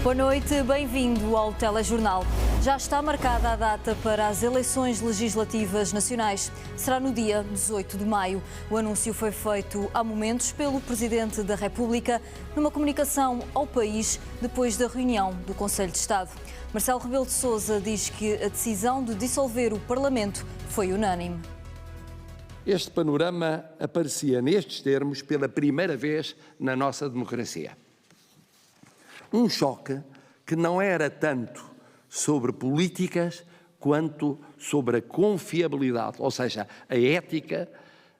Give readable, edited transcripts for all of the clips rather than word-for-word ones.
Boa noite, bem-vindo ao Telejornal. Já está marcada a data para as eleições legislativas nacionais. Será no dia 18 de maio. O anúncio foi feito há momentos pelo Presidente da República numa comunicação ao país depois da reunião do Conselho de Estado. Marcelo Rebelo de Sousa diz que a decisão de dissolver o Parlamento foi unânime. Este panorama aparecia nestes termos pela primeira vez na nossa democracia. Um choque que não era tanto sobre políticas quanto sobre a confiabilidade, ou seja, a ética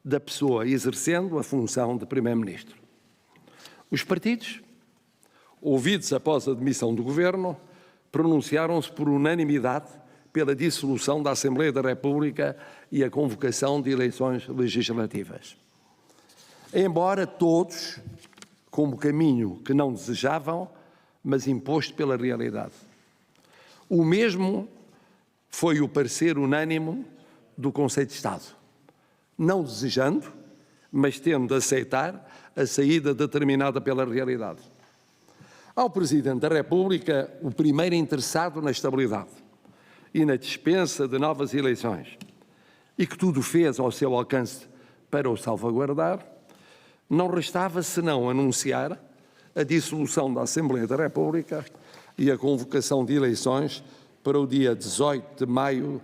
da pessoa exercendo a função de Primeiro-Ministro. Os partidos, ouvidos após a demissão do Governo, pronunciaram-se por unanimidade pela dissolução da Assembleia da República e a convocação de eleições legislativas. Embora todos, como caminho que não desejavam, mas imposto pela realidade. O mesmo foi o parecer unânime do Conselho de Estado, não desejando, mas tendo de aceitar a saída determinada pela realidade. Ao Presidente da República, o primeiro interessado na estabilidade e na dispensa de novas eleições, e que tudo fez ao seu alcance para o salvaguardar, não restava senão anunciar a dissolução da Assembleia da República e a convocação de eleições para o dia 18 de maio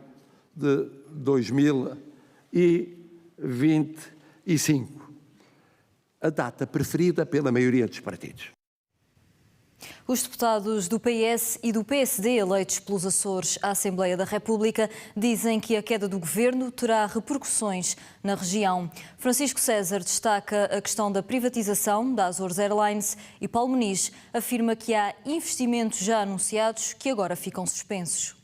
de 2025, a data preferida pela maioria dos partidos. Os deputados do PS e do PSD eleitos pelos Açores à Assembleia da República dizem que a queda do governo terá repercussões na região. Francisco César destaca a questão da privatização da Azores Airlines e Paulo Muniz afirma que há investimentos já anunciados que agora ficam suspensos.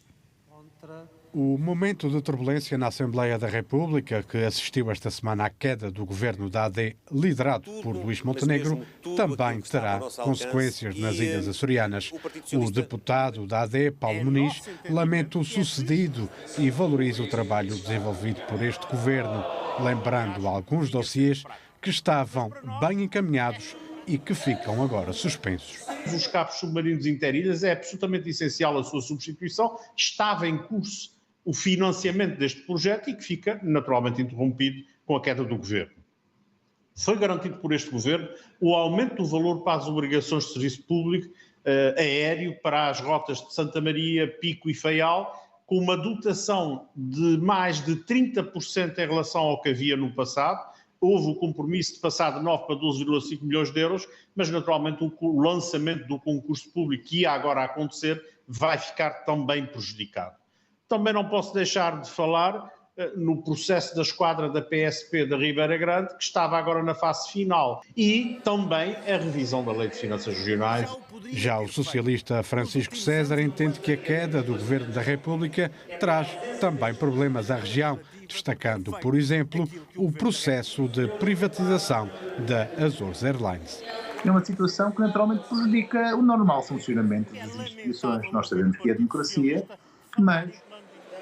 O momento de turbulência na Assembleia da República, que assistiu esta semana à queda do governo da AD, liderado por Luís Montenegro, também terá consequências nas Ilhas Açorianas. O deputado da AD, Paulo Muniz, lamenta o sucedido e valoriza o trabalho desenvolvido por este governo, lembrando alguns dossiês que estavam bem encaminhados e que ficam agora suspensos. Os cabos submarinos interilhas é absolutamente essencial a sua substituição. Estava em curso o financiamento deste projeto e que fica naturalmente interrompido com a queda do governo. Foi garantido por este governo o aumento do valor para as obrigações de serviço público aéreo para as rotas de Santa Maria, Pico e Faial, com uma dotação de mais de 30% em relação ao que havia no passado. Houve o compromisso de passar de 9 para 12,5 milhões de euros, mas naturalmente o lançamento do concurso público que ia agora acontecer vai ficar também prejudicado. Também não posso deixar de falar no processo da esquadra da PSP da Ribeira Grande, que estava agora na fase final, e também a revisão da Lei de Finanças Regionais. Já o socialista Francisco César entende que a queda do Governo da República traz também problemas à região, destacando, por exemplo, o processo de privatização da Azores Airlines. É uma situação que naturalmente prejudica o normal funcionamento das instituições. Nós sabemos que é a democracia, mas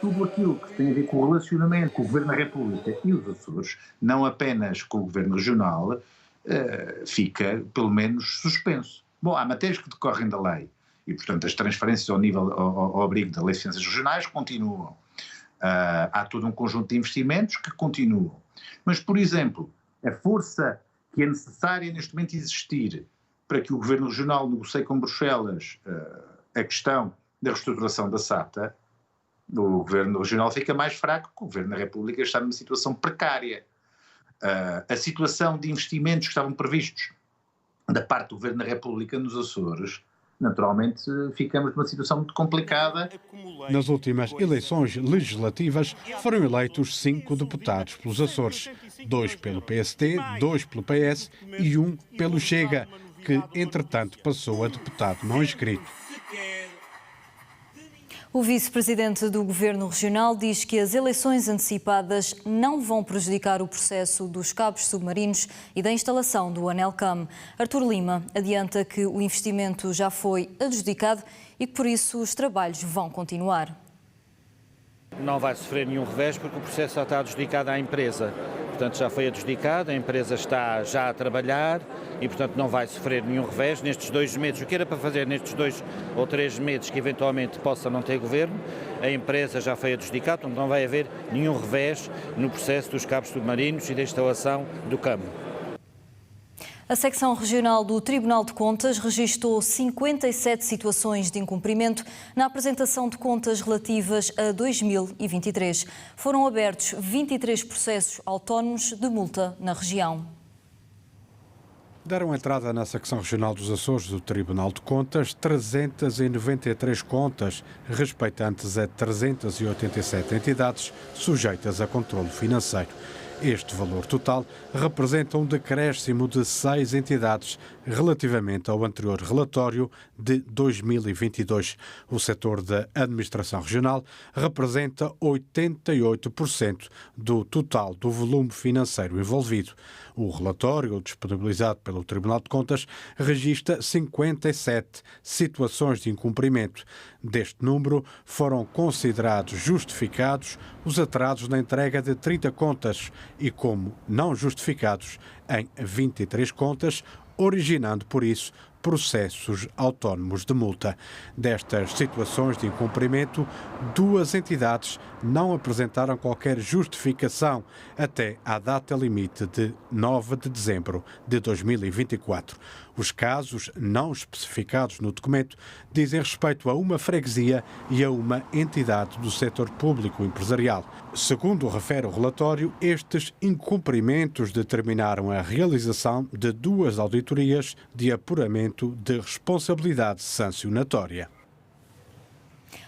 tudo aquilo que tem a ver com o relacionamento com o Governo da República e os Açores, não apenas com o Governo Regional, fica pelo menos suspenso. Bom, há matérias que decorrem da lei e, portanto, as transferências ao abrigo da Lei de Finanças Regionais continuam. Há todo um conjunto de investimentos que continuam. Mas, por exemplo, a força que é necessária neste momento existir para que o Governo Regional negocie com Bruxelas a questão da reestruturação da SATA, o Governo Regional fica mais fraco, porque o Governo da República está numa situação precária. A situação de investimentos que estavam previstos da parte do Governo da República nos Açores, naturalmente ficamos numa situação muito complicada. Nas últimas eleições legislativas foram eleitos 5 deputados pelos Açores, 2 pelo PST, 2 pelo PS e 1 pelo Chega, que entretanto passou a deputado não inscrito. O vice-presidente do Governo Regional diz que as eleições antecipadas não vão prejudicar o processo dos cabos submarinos e da instalação do Anel CAM. Artur Lima adianta que o investimento já foi adjudicado e que por isso os trabalhos vão continuar. Não vai sofrer nenhum revés porque o processo já está adjudicado à empresa. portanto já foi adjudicado, a empresa está já a trabalhar e, portanto, não vai sofrer nenhum revés nestes 2 meses. O que era para fazer nestes 2 ou 3 meses que eventualmente possa não ter governo, a empresa já foi adjudicada, portanto não vai haver nenhum revés no processo dos cabos submarinos e da instalação do CAMO. A secção regional do Tribunal de Contas registou 57 situações de incumprimento na apresentação de contas relativas a 2023. Foram abertos 23 processos autónomos de multa na região. Deram entrada na secção regional dos Açores do Tribunal de Contas 393 contas, respeitantes a 387 entidades sujeitas a controlo financeiro. Este valor total representa um decréscimo de 6 entidades relativamente ao anterior relatório de 2022. O setor da administração regional representa 88% do total do volume financeiro envolvido. O relatório, disponibilizado pelo Tribunal de Contas, registra 57 situações de incumprimento. Deste número, foram considerados justificados os atrasos na entrega de 30 contas e como não justificados em 23 contas, originando, por isso, processos autónomos de multa. Destas situações de incumprimento, 2 entidades não apresentaram qualquer justificação até à data limite de 9 de dezembro de 2024. Os casos não especificados no documento dizem respeito a uma freguesia e a uma entidade do setor público empresarial. Segundo refere o relatório, estes incumprimentos determinaram a realização de 2 auditorias de apuramento de responsabilidade sancionatória.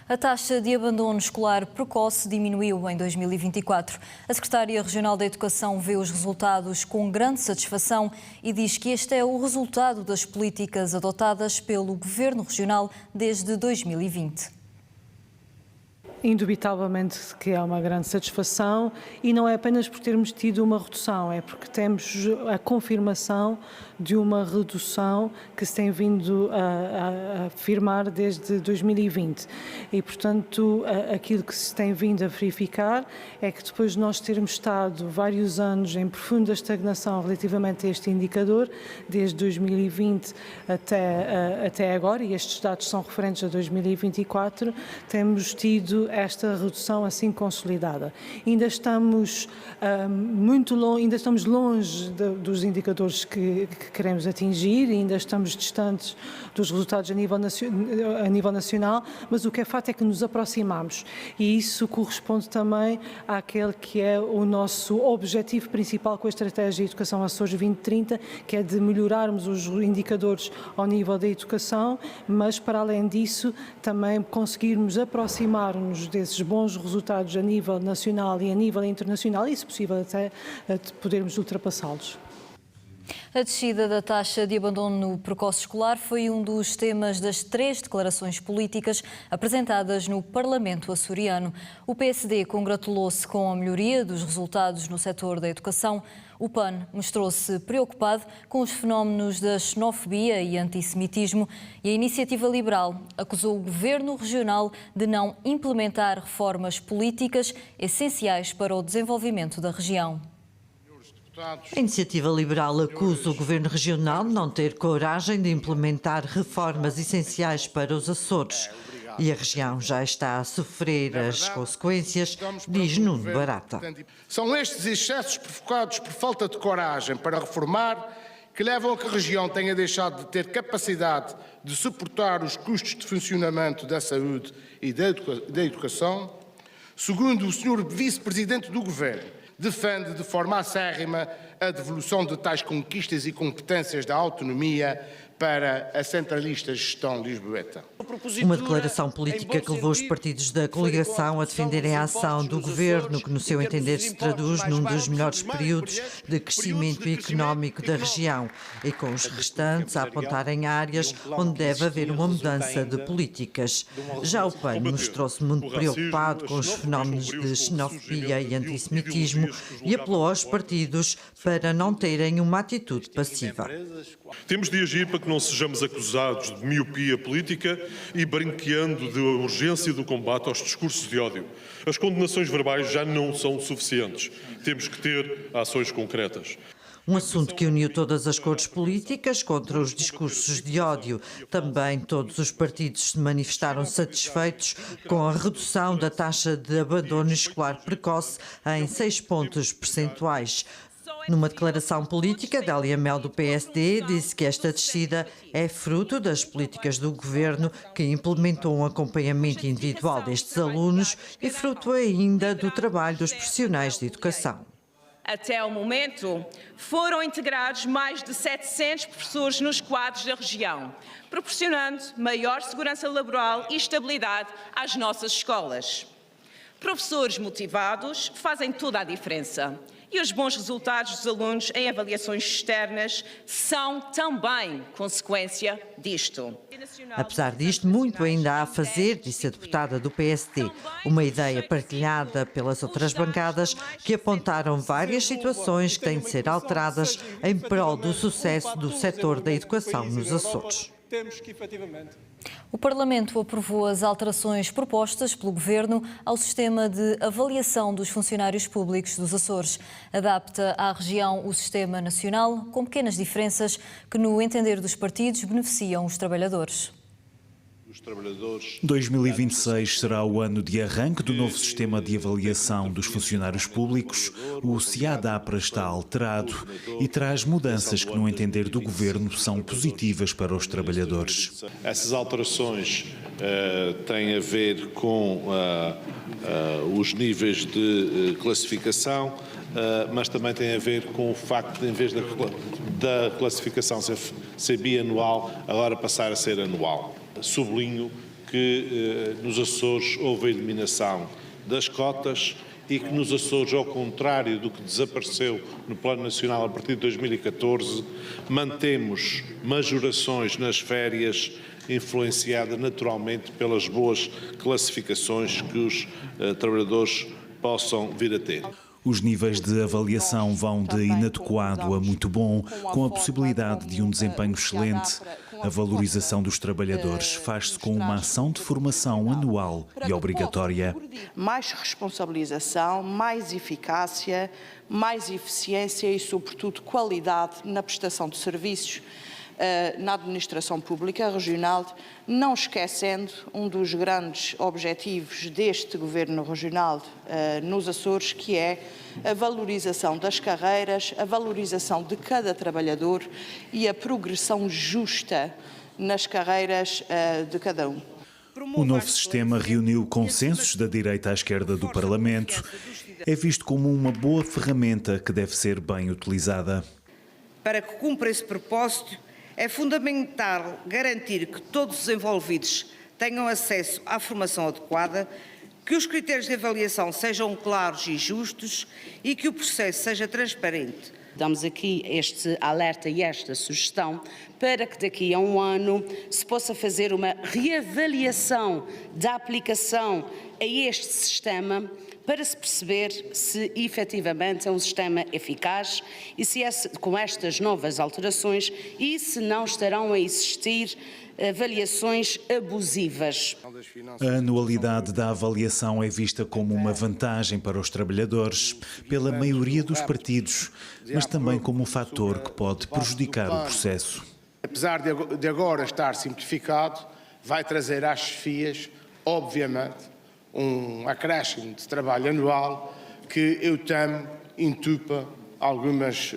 A taxa de abandono escolar precoce diminuiu em 2024. A Secretária Regional da Educação vê os resultados com grande satisfação e diz que este é o resultado das políticas adotadas pelo Governo Regional desde 2020. Indubitavelmente que é uma grande satisfação e não é apenas por termos tido uma redução, é porque temos a confirmação de uma redução que se tem vindo a afirmar desde 2020 e, portanto, aquilo que se tem vindo a verificar é que depois de nós termos estado vários anos em profunda estagnação relativamente a este indicador, desde 2020 até agora, e estes dados são referentes a 2024, temos tido esta redução assim consolidada. Ainda estamos longe dos indicadores que queremos atingir, ainda estamos distantes dos resultados a nível nacional, mas o que é fato é que nos aproximamos e isso corresponde também àquele que é o nosso objetivo principal com a Estratégia de Educação Açores 2030, que é de melhorarmos os indicadores ao nível da educação, mas para além disso também conseguirmos aproximar-nos desses bons resultados a nível nacional e a nível internacional e, se possível, até podermos ultrapassá-los. A descida da taxa de abandono precoce escolar foi um dos temas das 3 declarações políticas apresentadas no Parlamento açoriano. O PSD congratulou-se com a melhoria dos resultados no setor da educação. O PAN mostrou-se preocupado com os fenómenos da xenofobia e antissemitismo e a Iniciativa Liberal acusou o Governo Regional de não implementar reformas políticas essenciais para o desenvolvimento da região. A Iniciativa Liberal acusa o Governo Regional de não ter coragem de implementar reformas essenciais para os Açores. E a região já está a sofrer as consequências, diz Nuno Barata. São estes excessos provocados por falta de coragem para reformar que levam a que a região tenha deixado de ter capacidade de suportar os custos de funcionamento da saúde e da educação. Segundo o Sr. Vice-Presidente do Governo, defende de forma acérrima a devolução de tais conquistas e competências da autonomia para a centralista gestão lisboeta. Uma declaração política que levou os partidos da coligação a defenderem a ação do Governo, que no seu entender se traduz num dos melhores períodos de crescimento económico da região, e com os restantes a apontarem áreas onde deve haver uma mudança de políticas. Já o PAN mostrou-se muito preocupado com os fenómenos de xenofobia e antissemitismo e apelou aos partidos para não terem uma atitude passiva. Temos de agir para que que não sejamos acusados de miopia política e branqueando da urgência do combate aos discursos de ódio. As condenações verbais já não são suficientes. Temos que ter ações concretas. Um assunto que uniu todas as cores políticas contra os discursos de ódio. Também todos os partidos se manifestaram satisfeitos com a redução da taxa de abandono escolar precoce em 6 pontos percentuais. Numa declaração política, Délia Mel, do PSD, disse que esta descida é fruto das políticas do governo, que implementou um acompanhamento individual destes alunos e fruto ainda do trabalho dos profissionais de educação. Até ao momento, foram integrados mais de 700 professores nos quadros da região, proporcionando maior segurança laboral e estabilidade às nossas escolas. Professores motivados fazem toda a diferença. E os bons resultados dos alunos em avaliações externas são também consequência disto. Apesar disto, muito ainda há a fazer, disse a deputada do PSD. Uma ideia partilhada pelas outras bancadas que apontaram várias situações que têm de ser alteradas em prol do sucesso do setor da educação nos Açores. O Parlamento aprovou as alterações propostas pelo Governo ao sistema de avaliação dos funcionários públicos dos Açores. Adapta à região o sistema nacional, com pequenas diferenças que, no entender dos partidos, beneficiam os trabalhadores. 2026 será o ano de arranque do novo sistema de avaliação dos funcionários públicos. O CIADAPRA está alterado e traz mudanças que, no entender do Governo, são positivas para os trabalhadores. Essas alterações têm a ver com os níveis de classificação, mas também têm a ver com o facto de, em vez da classificação ser bianual, agora passar a ser anual. Sublinho que nos Açores houve a eliminação das cotas e que nos Açores, ao contrário do que desapareceu no Plano Nacional a partir de 2014, mantemos majorações nas férias, influenciada naturalmente pelas boas classificações que os trabalhadores possam vir a ter. Os níveis de avaliação vão de inadequado a muito bom, com a possibilidade de um desempenho excelente. A valorização dos trabalhadores faz-se com uma ação de formação anual e obrigatória. Mais responsabilização, mais eficácia, mais eficiência e, sobretudo, qualidade na prestação de serviços na administração pública regional, não esquecendo um dos grandes objetivos deste Governo regional nos Açores, que é a valorização das carreiras, a valorização de cada trabalhador e a progressão justa nas carreiras de cada um. O novo sistema reuniu consensos da direita à esquerda do Parlamento. É visto como uma boa ferramenta que deve ser bem utilizada. Para que cumpra esse propósito, é fundamental garantir que todos os envolvidos tenham acesso à formação adequada, que os critérios de avaliação sejam claros e justos e que o processo seja transparente. Damos aqui este alerta e esta sugestão para que daqui a um ano se possa fazer uma reavaliação da aplicação a este sistema, para se perceber se efetivamente é um sistema eficaz e se é com estas novas alterações e se não estarão a existir avaliações abusivas. A anualidade da avaliação é vista como uma vantagem para os trabalhadores, pela maioria dos partidos, mas também como um fator que pode prejudicar o processo. Apesar de agora estar simplificado, vai trazer às chefias, obviamente, um acréscimo de trabalho anual que eu temo entupa algumas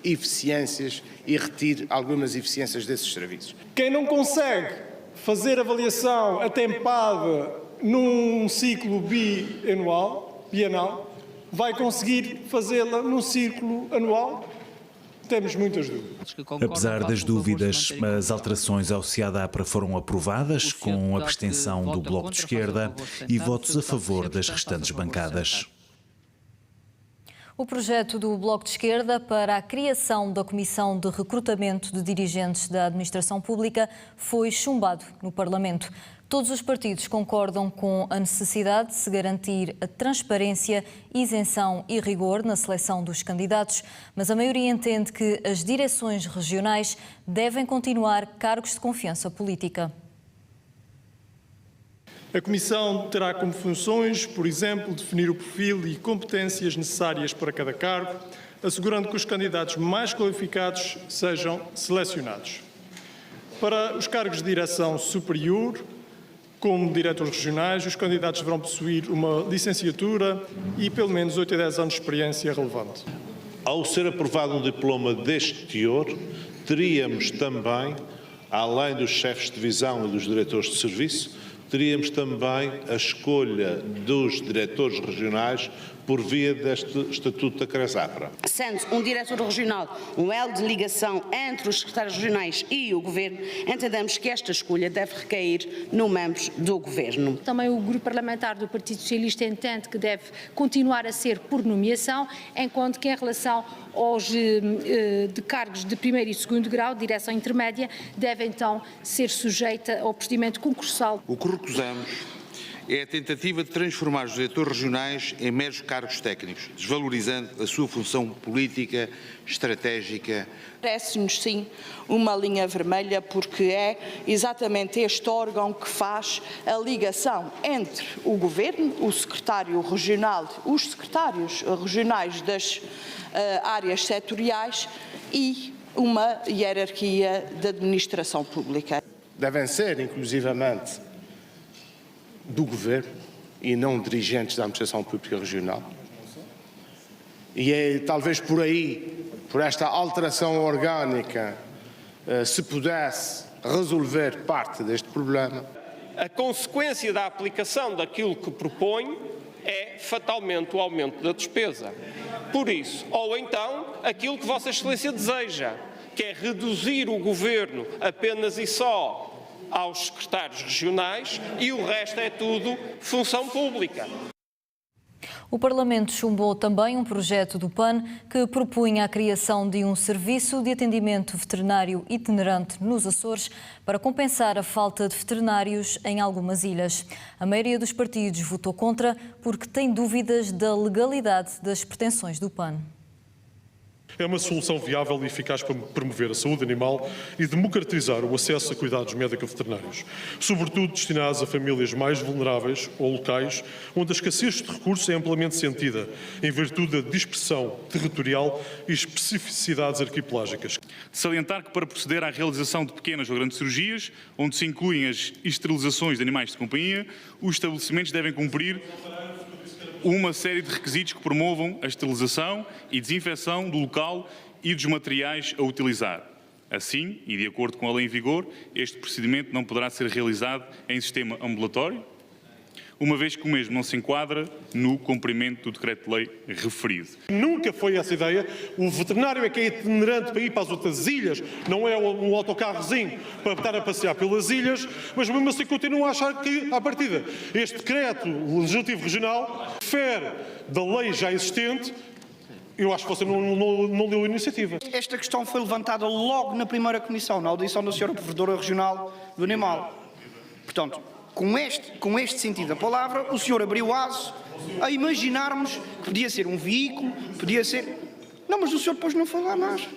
eficiências e retire algumas eficiências desses serviços. Quem não consegue fazer avaliação atempada num ciclo bienal, vai conseguir fazê-la num ciclo anual? Temos muitas dúvidas. Apesar das dúvidas, as alterações ao CIADAPRA foram aprovadas com a abstenção do Bloco de Esquerda e votos a favor das restantes bancadas. O projeto do Bloco de Esquerda para a criação da Comissão de Recrutamento de Dirigentes da Administração Pública foi chumbado no Parlamento. Todos os partidos concordam com a necessidade de se garantir a transparência, isenção e rigor na seleção dos candidatos, mas a maioria entende que as direções regionais devem continuar cargos de confiança política. A Comissão terá como funções, por exemplo, definir o perfil e competências necessárias para cada cargo, assegurando que os candidatos mais qualificados sejam selecionados. Para os cargos de direção superior, como diretores regionais, os candidatos deverão possuir uma licenciatura e pelo menos 8 a 10 anos de experiência relevante. Ao ser aprovado um diploma deste teor, teríamos também, além dos chefes de divisão e dos diretores de serviço, teríamos também a escolha dos diretores regionais por via deste Estatuto da CRESAPRA. Sendo um diretor regional um elo de ligação entre os secretários regionais e o Governo, entendemos que esta escolha deve recair no membro do Governo. Também o Grupo Parlamentar do Partido Socialista entende que deve continuar a ser por nomeação, enquanto que em relação aos de cargos de primeiro e segundo grau, direção intermédia, deve então ser sujeita ao procedimento concursal. O que recusamos é a tentativa de transformar os diretores regionais em meros cargos técnicos, desvalorizando a sua função política, estratégica. Parece-nos, sim, uma linha vermelha, porque é exatamente este órgão que faz a ligação entre o Governo, o secretário regional, os secretários regionais das áreas setoriais e uma hierarquia de administração pública. Devem ser, inclusivamente, do Governo e não dirigentes da administração pública regional. E é talvez por aí, por esta alteração orgânica, se pudesse resolver parte deste problema. A consequência da aplicação daquilo que propõe é fatalmente o aumento da despesa. Por isso, ou então, aquilo que Vossa Excelência deseja, que é reduzir o Governo apenas e só aos secretários regionais e o resto é tudo função pública. O Parlamento chumbou também um projeto do PAN que propunha a criação de um serviço de atendimento veterinário itinerante nos Açores para compensar a falta de veterinários em algumas ilhas. A maioria dos partidos votou contra porque tem dúvidas da legalidade das pretensões do PAN. É uma solução viável e eficaz para promover a saúde animal e democratizar o acesso a cuidados médico-veterinários, sobretudo destinados a famílias mais vulneráveis ou locais, onde a escassez de recursos é amplamente sentida, em virtude da dispersão territorial e especificidades arquipelágicas. De salientar que para proceder à realização de pequenas ou grandes cirurgias, onde se incluem as esterilizações de animais de companhia, os estabelecimentos devem cumprir uma série de requisitos que promovam a esterilização e desinfecção do local e dos materiais a utilizar. Assim, e de acordo com a lei em vigor, este procedimento não poderá ser realizado em sistema ambulatório, uma vez que o mesmo não se enquadra no cumprimento do decreto-lei referido. Nunca foi essa a ideia. O veterinário é que é itinerante para ir para as outras ilhas, não é um autocarrozinho para estar a passear pelas ilhas, mas mesmo assim continuam a achar que, à partida, este decreto legislativo regional difere da lei já existente. Eu acho que você não leu a iniciativa. Esta questão foi levantada logo na primeira comissão, na audição da Sra. Provedora Regional do Animal. Portanto, com este sentido da palavra, o senhor abriu aso a imaginarmos que podia ser um veículo, podia ser... Não, mas o senhor depois não foi lá mais.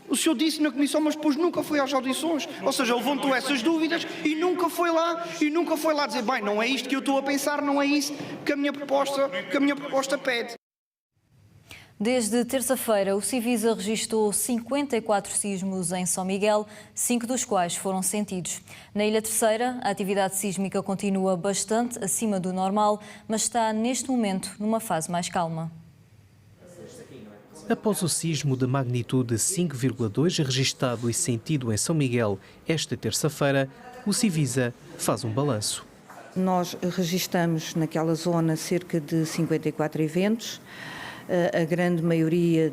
O senhor disse na comissão, mas depois nunca foi às audições. Ou seja, levantou essas dúvidas e nunca foi lá dizer, bem, não é isto que eu estou a pensar, não é isso que a minha proposta pede. Desde terça-feira, o Civisa registrou 54 sismos em São Miguel, 5 dos quais foram sentidos. Na Ilha Terceira, a atividade sísmica continua bastante acima do normal, mas está neste momento numa fase mais calma. Após o sismo de magnitude 5,2 registado e sentido em São Miguel esta terça-feira, o Civisa faz um balanço. Nós registramos naquela zona cerca de 54 eventos. A grande maioria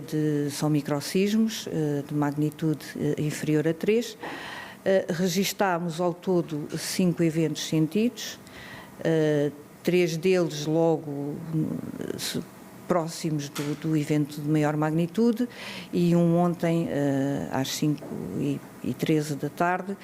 são microsismos, de magnitude inferior a 3. Registámos ao todo 5 eventos sentidos, 3 deles logo próximos do evento de maior magnitude e um ontem às 5h13 da tarde.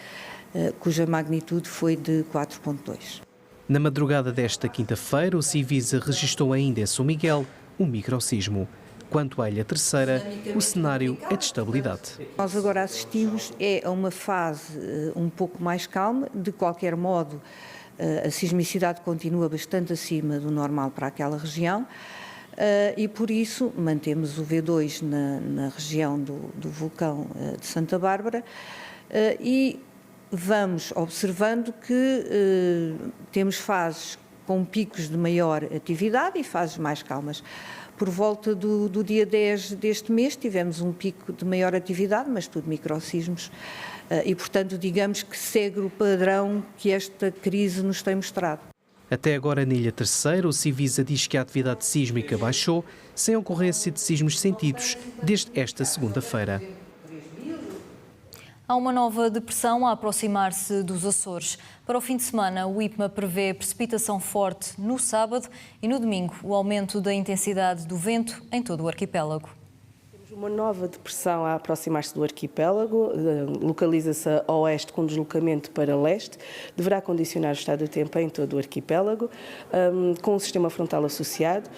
cuja magnitude foi de 4,2. Na madrugada desta quinta-feira, o Civisa registrou ainda em São Miguel um microsismo. Quanto à Ilha Terceira, o cenário é de estabilidade. Nós agora assistimos a uma fase um pouco mais calma. De qualquer modo, a sismicidade continua bastante acima do normal para aquela região e, por isso, mantemos o V2 na região do vulcão de Santa Bárbara e vamos observando que temos fases com picos de maior atividade e fases mais calmas. Por volta do dia 10 deste mês tivemos um pico de maior atividade, mas tudo microsismos, e portanto digamos que segue o padrão que esta crise nos tem mostrado. Até agora na Ilha Terceira, o Civisa diz que a atividade sísmica baixou, sem ocorrência de sismos sentidos desde esta segunda-feira. Há uma nova depressão a aproximar-se dos Açores. Para o fim de semana, o IPMA prevê precipitação forte no sábado e no domingo o aumento da intensidade do vento em todo o arquipélago. Uma nova depressão a aproximar-se do arquipélago, localiza-se a oeste com deslocamento para leste, deverá condicionar o estado do tempo em todo o arquipélago, com um sistema frontal associado,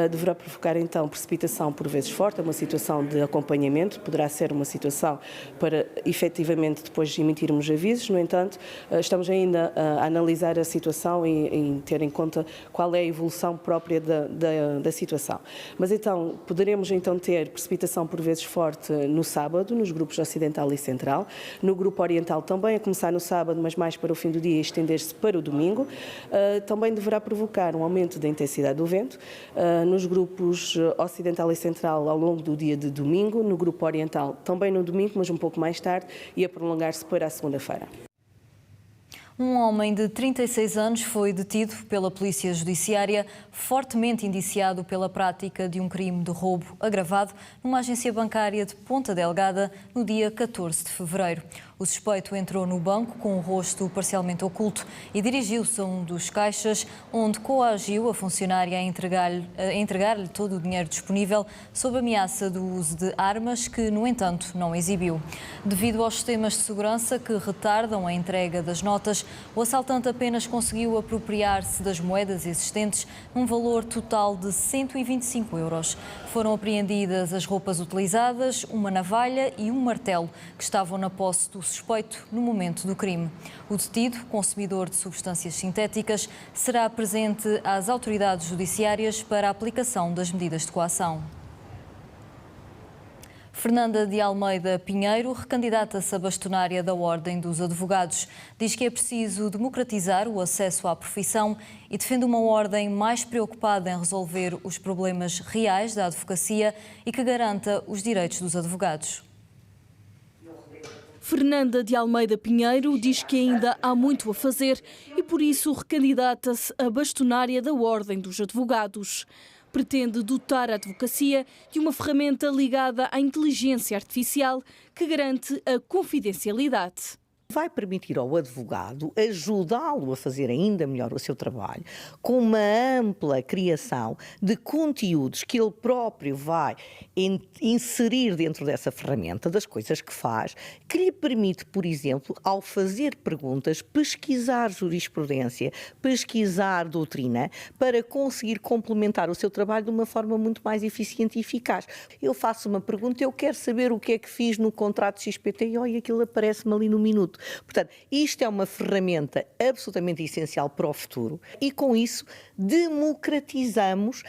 deverá provocar então precipitação por vezes forte, uma situação de acompanhamento, poderá ser uma situação para efetivamente depois emitirmos avisos, no entanto, estamos ainda a analisar a situação e ter em conta qual é a evolução própria da situação. Mas então, poderemos então ter precipitação por vezes forte no sábado, nos grupos ocidental e central. No grupo oriental também a começar no sábado, mas mais para o fim do dia e estender-se para o domingo. Também deverá provocar um aumento da intensidade do vento nos grupos ocidental e central ao longo do dia de domingo. No grupo oriental também no domingo, mas um pouco mais tarde e a prolongar-se para a segunda-feira. Um homem de 36 anos foi detido pela Polícia Judiciária, fortemente indiciado pela prática de um crime de roubo agravado numa agência bancária de Ponta Delgada no dia 14 de fevereiro. O suspeito entrou no banco com o rosto parcialmente oculto e dirigiu-se a um dos caixas, onde coagiu a funcionária a entregar-lhe todo o dinheiro disponível, sob ameaça do uso de armas que, no entanto, não exibiu. Devido aos sistemas de segurança que retardam a entrega das notas, o assaltante apenas conseguiu apropriar-se das moedas existentes num valor total de 125 euros. Foram apreendidas as roupas utilizadas, uma navalha e um martelo que estavam na posse do suspeito no momento do crime. O detido, consumidor de substâncias sintéticas, será presente às autoridades judiciárias para a aplicação das medidas de coação. Fernanda de Almeida Pinheiro recandidata-se a bastonária da Ordem dos Advogados. Diz que é preciso democratizar o acesso à profissão e defende uma ordem mais preocupada em resolver os problemas reais da advocacia e que garanta os direitos dos advogados. Fernanda de Almeida Pinheiro diz que ainda há muito a fazer e, por isso, recandidata-se a bastonária da Ordem dos Advogados. Pretende dotar a advocacia de uma ferramenta ligada à inteligência artificial que garante a confidencialidade. Vai permitir ao advogado ajudá-lo a fazer ainda melhor o seu trabalho, com uma ampla criação de conteúdos que ele próprio vai inserir dentro dessa ferramenta, das coisas que faz, que lhe permite, por exemplo, ao fazer perguntas, pesquisar jurisprudência, pesquisar doutrina, para conseguir complementar o seu trabalho de uma forma muito mais eficiente e eficaz. Eu faço uma pergunta, eu quero saber o que é que fiz no contrato XPTO e aquilo aparece-me ali no minuto. Portanto, isto é uma ferramenta absolutamente essencial para o futuro e, com isso, democratizamos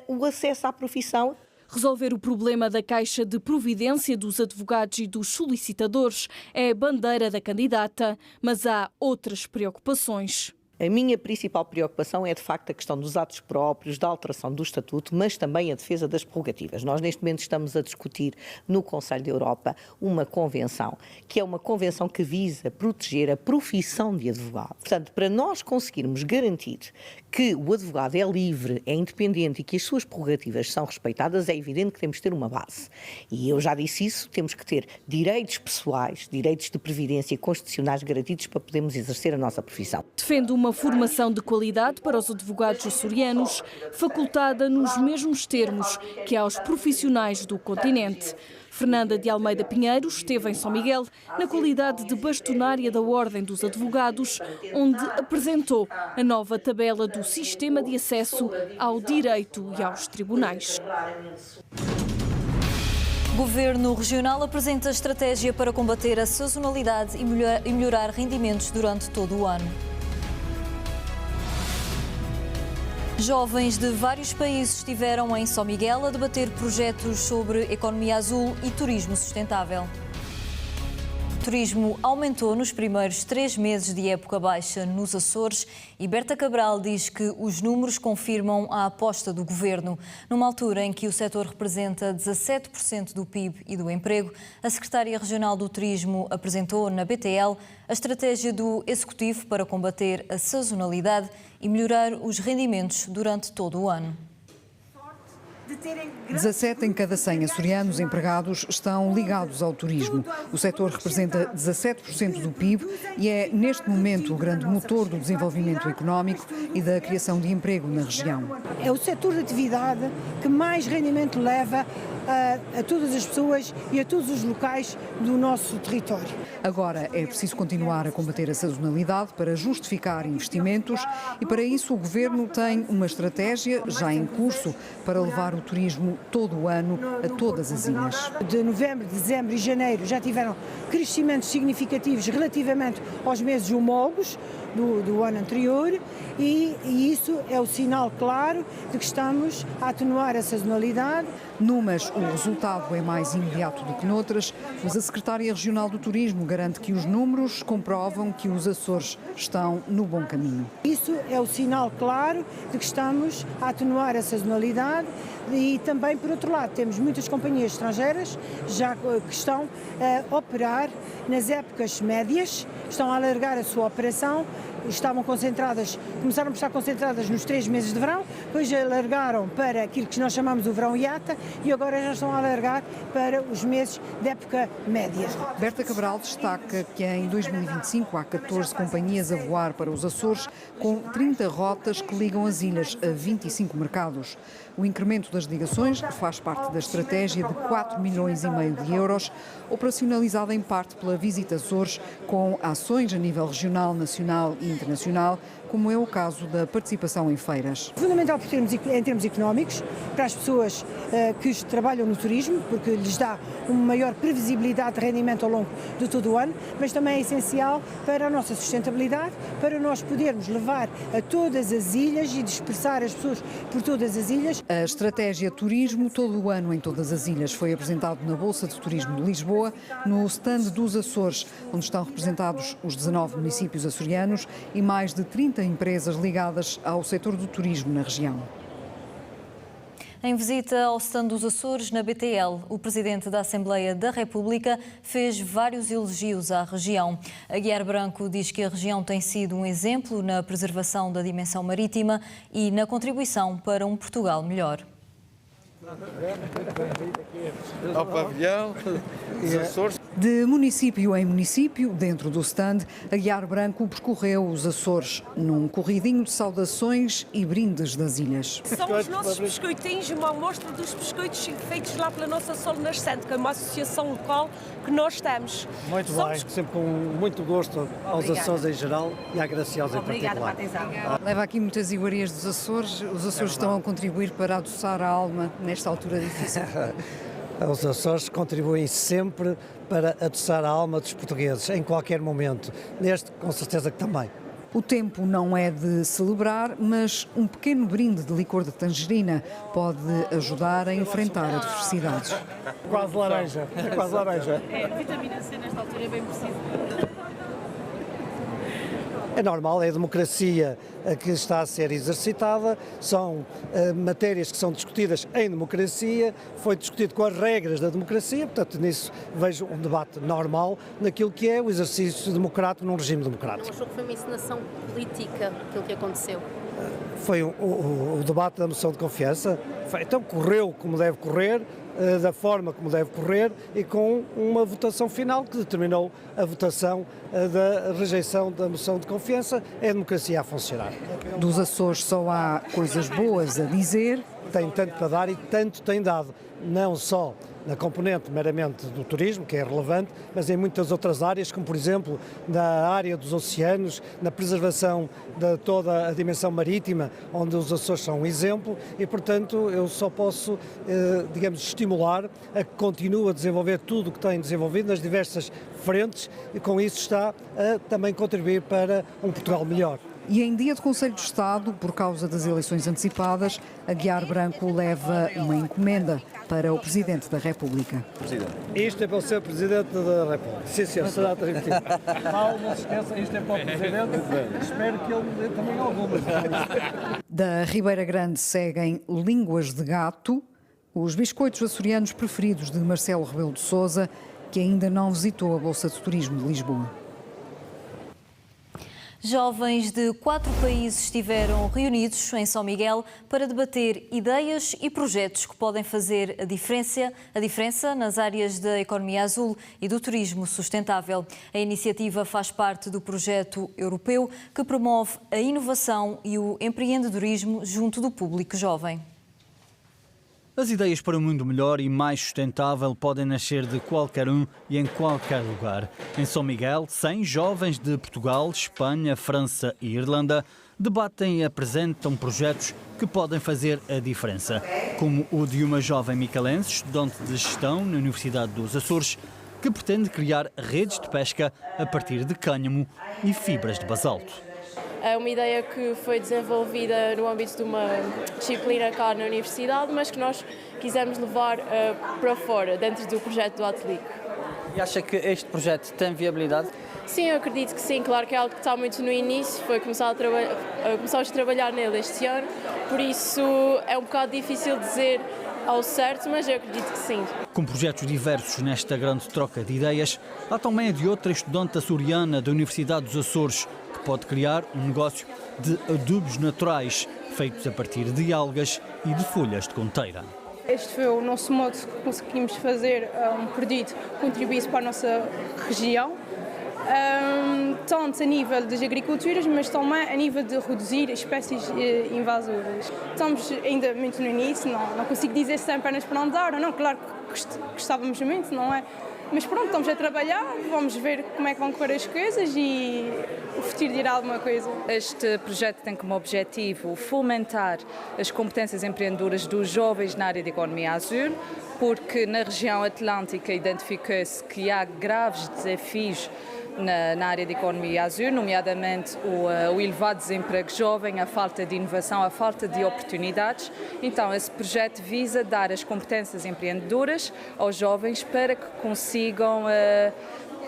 o acesso à profissão. Resolver o problema da caixa de providência dos advogados e dos solicitadores é a bandeira da candidata, mas há outras preocupações. A minha principal preocupação é, de facto, a questão dos atos próprios, da alteração do estatuto, mas também a defesa das prerrogativas. Nós, neste momento, estamos a discutir no Conselho da Europa uma convenção, que é uma convenção que visa proteger a profissão de advogado. Portanto, para nós conseguirmos garantir que o advogado é livre, é independente e que as suas prerrogativas são respeitadas, é evidente que temos que ter uma base. E eu já disse isso, temos que ter direitos pessoais, direitos de previdência constitucionais garantidos para podermos exercer a nossa profissão. Defende uma uma formação de qualidade para os advogados açorianos, facultada nos mesmos termos que aos profissionais do continente. Fernanda de Almeida Pinheiro esteve em São Miguel na qualidade de bastonária da Ordem dos Advogados, onde apresentou a nova tabela do sistema de acesso ao direito e aos tribunais. O Governo Regional apresenta estratégia para combater a sazonalidade e melhorar rendimentos durante todo o ano. Jovens de vários países estiveram em São Miguel a debater projetos sobre economia azul e turismo sustentável. O turismo aumentou nos primeiros 3 meses de época baixa nos Açores e Berta Cabral diz que os números confirmam a aposta do Governo. Numa altura em que o setor representa 17% do PIB e do emprego, a Secretária Regional do Turismo apresentou na BTL a estratégia do Executivo para combater a sazonalidade e melhorar os rendimentos durante todo o ano. 17 em cada 100 açorianos empregados estão ligados ao turismo. O setor representa 17% do PIB e é, neste momento, o grande motor do desenvolvimento económico e da criação de emprego na região. É o setor de atividade que mais rendimento leva a todas as pessoas e a todos os locais do nosso território. Agora é preciso continuar a combater a sazonalidade para justificar investimentos e, para isso, o Governo tem uma estratégia já em curso para levar o turismo todo o ano a todas as ilhas. De novembro, dezembro e janeiro já tiveram crescimentos significativos relativamente aos meses homólogos do ano anterior e isso é o sinal claro de que estamos a atenuar a sazonalidade. Numas, o resultado é mais imediato do que noutras, mas a Secretária Regional do Turismo garante que os números comprovam que os Açores estão no bom caminho. Isso é o sinal claro de que estamos a atenuar a sazonalidade e também, por outro lado, temos muitas companhias estrangeiras já que estão a operar nas épocas médias, estão a alargar a sua operação. Começaram a estar concentradas nos 3 meses de verão, depois alargaram para aquilo que nós chamamos o verão hiata e agora já estão a alargar para os meses de época média. Berta Cabral destaca que em 2025 há 14 companhias a voar para os Açores, com 30 rotas que ligam as ilhas a 25 mercados. O incremento das ligações faz parte da estratégia de 4,5 milhões de euros, operacionalizada em parte pela Visit Açores, com ações a nível regional, nacional e internacional, como é o caso da participação em feiras. Fundamental em termos económicos, para as pessoas que trabalham no turismo, porque lhes dá uma maior previsibilidade de rendimento ao longo de todo o ano, mas também é essencial para a nossa sustentabilidade, para nós podermos levar a todas as ilhas e dispersar as pessoas por todas as ilhas. A estratégia Turismo todo o ano em todas as ilhas foi apresentado na Bolsa de Turismo de Lisboa, no stand dos Açores, onde estão representados os 19 municípios açorianos e mais de 30 empresas ligadas ao setor do turismo na região. Em visita ao stand dos Açores, na BTL, o Presidente da Assembleia da República fez vários elogios à região. Aguiar Branco diz que a região tem sido um exemplo na preservação da dimensão marítima e na contribuição para um Portugal melhor. Ao pavilhão dos Açores. De município em município, dentro do stand, Aguiar Branco percorreu os Açores num corridinho de saudações e brindes das ilhas. São os nossos biscoitinhos, uma amostra dos biscoitos feitos lá pela nossa Sol Nascente, que é uma associação local que nós temos. Muito bem, sempre com muito gosto aos Açores em geral e à Graciosa em particular. Obrigada pela atenção. Leva aqui muitas iguarias dos Açores. Os Açores estão a contribuir para adoçar a alma nesta altura difícil. Os Açores contribuem sempre para adoçar a alma dos portugueses, em qualquer momento. Neste, com certeza que também. O tempo não é de celebrar, mas um pequeno brinde de licor de tangerina pode ajudar a enfrentar adversidades. Quase laranja, quase laranja. A vitamina C nesta altura é bem precisa. É normal, é a democracia que está a ser exercitada, são matérias que são discutidas em democracia, foi discutido com as regras da democracia, portanto nisso vejo um debate normal naquilo que é o exercício democrático num regime democrático. Achou que foi uma encenação política aquilo que aconteceu? Foi o debate da moção de confiança, então correu como deve correr, da forma como deve correr e com uma votação final que determinou a votação da rejeição da moção de confiança. É a democracia a funcionar. Dos Açores só há coisas boas a dizer. Tem tanto para dar e tanto tem dado, não só na componente meramente do turismo, que é relevante, mas em muitas outras áreas, como por exemplo na área dos oceanos, na preservação de toda a dimensão marítima, onde os Açores são um exemplo e, portanto, eu só posso, digamos, estimular a que continue a desenvolver tudo o que tem desenvolvido nas diversas frentes e com isso está a também contribuir para um Portugal melhor. E em dia de Conselho de Estado, por causa das eleições antecipadas, Aguiar Branco leva uma encomenda para o Presidente da República. Isto é para o Sr. Presidente da República. Sim, senhor, será transmitido. Paulo, não se esqueça, isto é para o Presidente. Espero que ele me dê também algumas. Da Ribeira Grande seguem Línguas de Gato, os biscoitos açorianos preferidos de Marcelo Rebelo de Sousa, que ainda não visitou a Bolsa de Turismo de Lisboa. Jovens de 4 países estiveram reunidos em São Miguel para debater ideias e projetos que podem fazer a diferença nas áreas da economia azul e do turismo sustentável. A iniciativa faz parte do projeto europeu que promove a inovação e o empreendedorismo junto do público jovem. As ideias para um mundo melhor e mais sustentável podem nascer de qualquer um e em qualquer lugar. Em São Miguel, 100 jovens de Portugal, Espanha, França e Irlanda debatem e apresentam projetos que podem fazer a diferença, como o de uma jovem micalense, estudante de gestão na Universidade dos Açores, que pretende criar redes de pesca a partir de cânhamo e fibras de basalto. É uma ideia que foi desenvolvida no âmbito de uma disciplina cá na universidade, mas que nós quisemos levar para fora, dentro do projeto do Atelic. E acha que este projeto tem viabilidade? Sim, eu acredito que sim. Claro que é algo que está muito no início, começamos a trabalhar nele este ano, por isso é um bocado difícil dizer ao certo, mas eu acredito que sim. Com projetos diversos nesta grande troca de ideias, há também a de outra estudante açoriana da Universidade dos Açores, que pode criar um negócio de adubos naturais, feitos a partir de algas e de folhas de conteira. Este foi o nosso modo que conseguimos fazer um produto que contribuísse para a nossa região, tanto a nível das agriculturas, mas também a nível de reduzir espécies invasoras. Estamos ainda muito no início, não consigo dizer se é apenas para andar ou não, claro que gostávamos muito, não é? Mas pronto, estamos a trabalhar, vamos ver como é que vão correr as coisas e o futuro dirá alguma coisa. Este projeto tem como objetivo fomentar as competências empreendedoras dos jovens na área de economia azul, porque na região atlântica identificou-se que há graves desafios na área de economia azul, nomeadamente o elevado desemprego jovem, a falta de inovação, a falta de oportunidades. Então, esse projeto visa dar as competências empreendedoras aos jovens para que consigam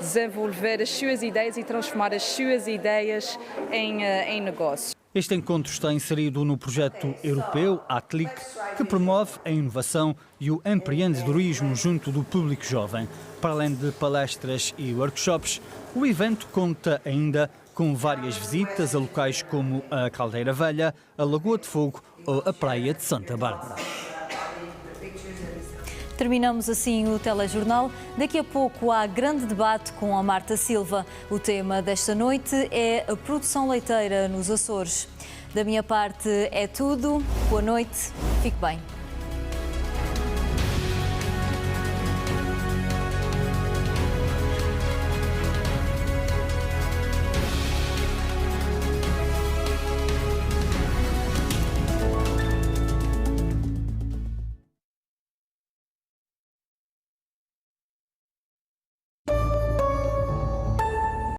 desenvolver as suas ideias e transformar as suas ideias em negócios. Este encontro está inserido no projeto europeu Atelic, que promove a inovação e o empreendedorismo junto do público jovem. Para além de palestras e workshops, o evento conta ainda com várias visitas a locais como a Caldeira Velha, a Lagoa de Fogo ou a Praia de Santa Bárbara. Terminamos assim o telejornal. Daqui a pouco há grande debate com a Marta Silva. O tema desta noite é a produção leiteira nos Açores. Da minha parte é tudo. Boa noite. Fique bem.